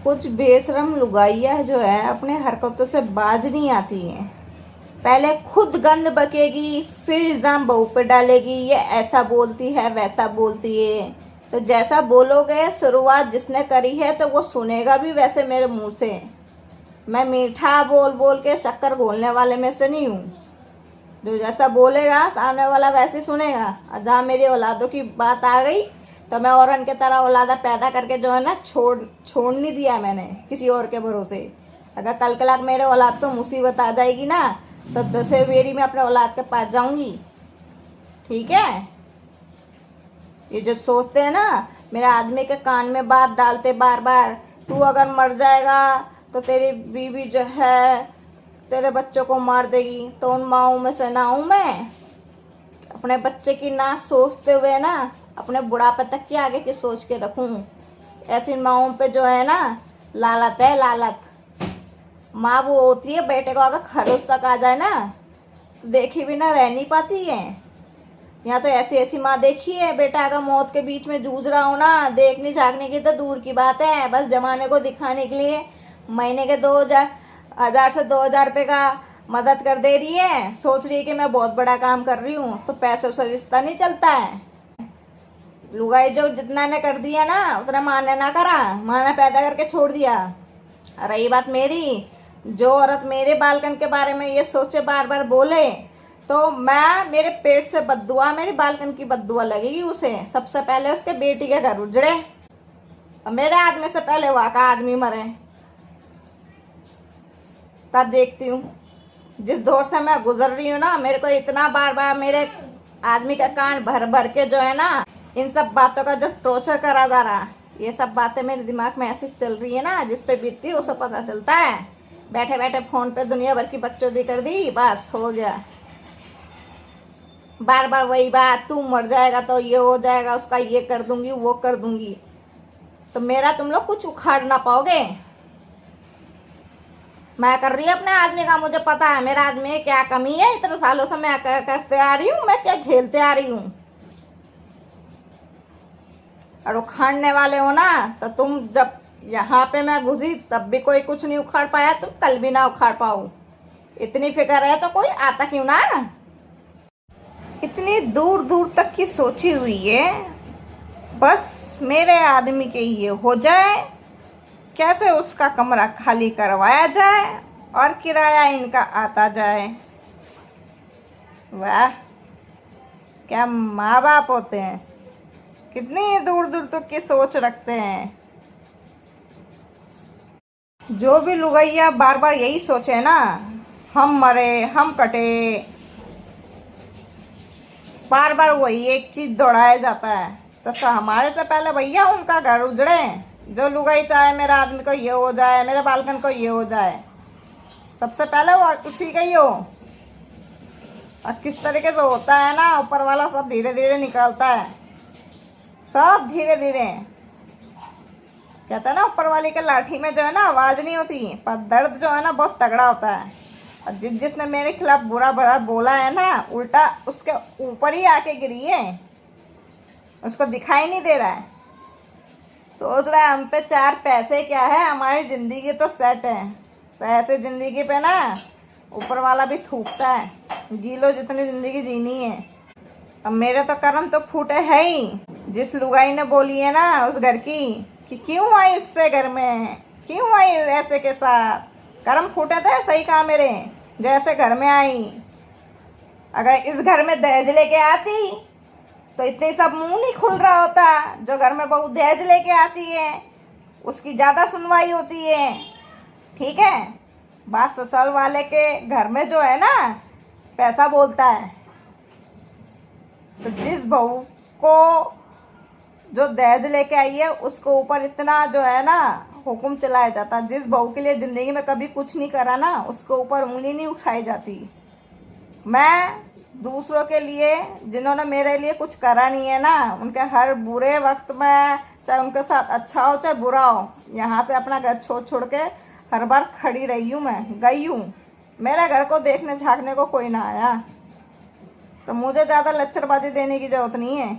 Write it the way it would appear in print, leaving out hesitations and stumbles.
कुछ बेशरम लुगाइयाँ जो है अपने हरकतों से बाज नहीं आती हैं। पहले खुद गंद बकेगी, फिर इल्ज़ाम बहू पे डालेगी, ये ऐसा बोलती है वैसा बोलती है। तो जैसा बोलोगे, शुरुआत जिसने करी है तो वो सुनेगा भी वैसे मेरे मुंह से। मैं मीठा बोल बोल के शक्कर घोलने वाले में से नहीं हूँ। जो जैसा बोलेगा सामने वाला वैसे सुनेगा। और जहाँ मेरी औलादों की बात आ गई तो मैं औरन के तरह औलादा पैदा करके जो है ना छोड़ नहीं दिया मैंने किसी और के भरोसे। अगर कल कलाक मेरे औलाद पे मुसीबत आ जाएगी ना तो 10 बेरी में अपने औलाद के पास जाऊंगी। ठीक है। ये जो सोचते हैं ना, मेरे आदमी के कान में बात डालते बार बार, तू अगर मर जाएगा तो तेरी बीवी जो है तेरे बच्चों को मार देगी, तो उन माओं में से ना हूं मैं। अपने बच्चे की ना सोचते हुए ना अपने बुढ़ापे तक की आगे की सोच के रखूं। ऐसी माओं पे जो है ना लालत है, लालत। माँ वो होती है, बेटे को अगर खरोच तक आ जाए ना तो देखी भी ना रह नहीं पाती है। यहाँ तो ऐसी ऐसी माँ देखी है, बेटा अगर मौत के बीच में जूझ रहा हो ना, देखने झाँकने की तो दूर की बात है, बस जमाने को दिखाने के लिए महीने के 2000 से 2000 रुपये का मदद कर दे रही है। सोच रही है कि मैं बहुत बड़ा काम कर रही हूँ। तो पैसे से रिश्ता नहीं चलता है। लुगाई जो जितना ने कर दिया ना उतना माँ ने ना करा, माँ ने पैदा करके छोड़ दिया। रही बात मेरी, जो औरत मेरे बालकन के बारे में ये सोचे बार बार बोले तो मैं मेरे पेट से बद्दुआ, मेरे बालकन की बद्दुआ लगेगी उसे। सबसे पहले उसके बेटी के घर उजड़े और मेरे आदमी से पहले वहाँ का आदमी मरे, तब देखती हूँ। जिस दौर से मैं गुजर रही हूँ ना, मेरे को इतना बार बार मेरे आदमी का कान भर भर के जो है ना इन सब बातों का जो टॉर्चर करा जा रहा, ये सब बातें मेरे दिमाग में ऐसी चल रही है ना, जिस पे बीतती है उसे पता चलता है। बैठे बैठे फोन पे दुनिया भर की बकचोदी कर दी, बस हो गया। बार बार वही बात, तू मर जाएगा तो ये हो जाएगा, उसका ये कर दूंगी वो कर दूंगी। तो मेरा तुम लोग कुछ उखाड़ ना पाओगे। मैं कर रही हूँ अपने आदमी का, मुझे पता है मेरा आदमी में क्या कमी है। इतने सालों से मैं करते आ रही हूँ, मैं क्या झेलते आ रही हूँ। और उखाड़ने वाले हो ना तो तुम, जब यहाँ पे मैं घुसी तब भी कोई कुछ नहीं उखाड़ पाया, तुम कल भी ना उखाड़ पाओ। इतनी फिक्र है तो कोई आता क्यों ना। इतनी दूर दूर तक की सोची हुई है, बस मेरे आदमी के ये हो जाए, कैसे उसका कमरा खाली करवाया जाए और किराया इनका आता जाए। वाह, क्या माँ बाप होते हैं, कितनी दूर दूर तक की सोच रखते हैं। जो भी लुगैया बार बार यही सोचे ना, हम मरे हम कटे, बार बार वही एक चीज दोहराया जाता है। तो हमारे से पहले भैया उनका घर उजड़े। जो लुगाई चाहे मेरा आदमी को ये हो जाए, मेरे बालकन को ये हो जाए, सबसे पहले वो उसी का ही हो। और किस तरीके से होता है ना, ऊपर वाला सब धीरे धीरे निकालता है, सब धीरे धीरे। कहता है ना, ऊपर वाले के लाठी में जो है ना आवाज नहीं होती, पर दर्द जो है ना बहुत तगड़ा होता है। और जिसने मेरे खिलाफ बुरा भला बोला है ना, उल्टा उसके ऊपर ही आके गिरी है, उसको दिखाई नहीं दे रहा है। सोच रहा है हम पे 4 पैसे क्या है, हमारी जिंदगी तो सेट है। तो ऐसे जिंदगी पे ना ऊपर वाला भी थूकता है, जी लो जितनी जिंदगी जीनी है। अब मेरे तो कर्म तो फूटे है ही। जिस लुगाई ने बोली है ना उस घर की कि क्यों आई उससे घर में, क्यों आई ऐसे के साथ, कर्म फूटे थे। सही कहा मेरे, जैसे घर में आई। अगर इस घर में दहेज लेके आती तो इतने सब मुंह नहीं खुल रहा होता। जो घर में बहू दहेज लेके आती है उसकी ज़्यादा सुनवाई होती है। ठीक है, बात ससुराल वाले के घर में जो है ना पैसा बोलता है। तो जिस बहू को जो दहेज लेके आई है उसको ऊपर इतना जो है ना हुक्म चलाया जाता। जिस बहू के लिए ज़िंदगी में कभी कुछ नहीं करा ना उसको ऊपर उंगली नहीं उठाई जाती। मैं दूसरों के लिए, जिन्होंने मेरे लिए कुछ करा नहीं है ना, उनके हर बुरे वक्त में, चाहे उनके साथ अच्छा हो चाहे बुरा हो, यहाँ से अपना घर छोड़ छोड़ के हर बार खड़ी रही हूँ, मैं गई हूँ। मेरे घर को देखने झाँकने को कोई ना आया। तो मुझे ज़्यादा लच्चरबाजी देने की जरूरत नहीं है।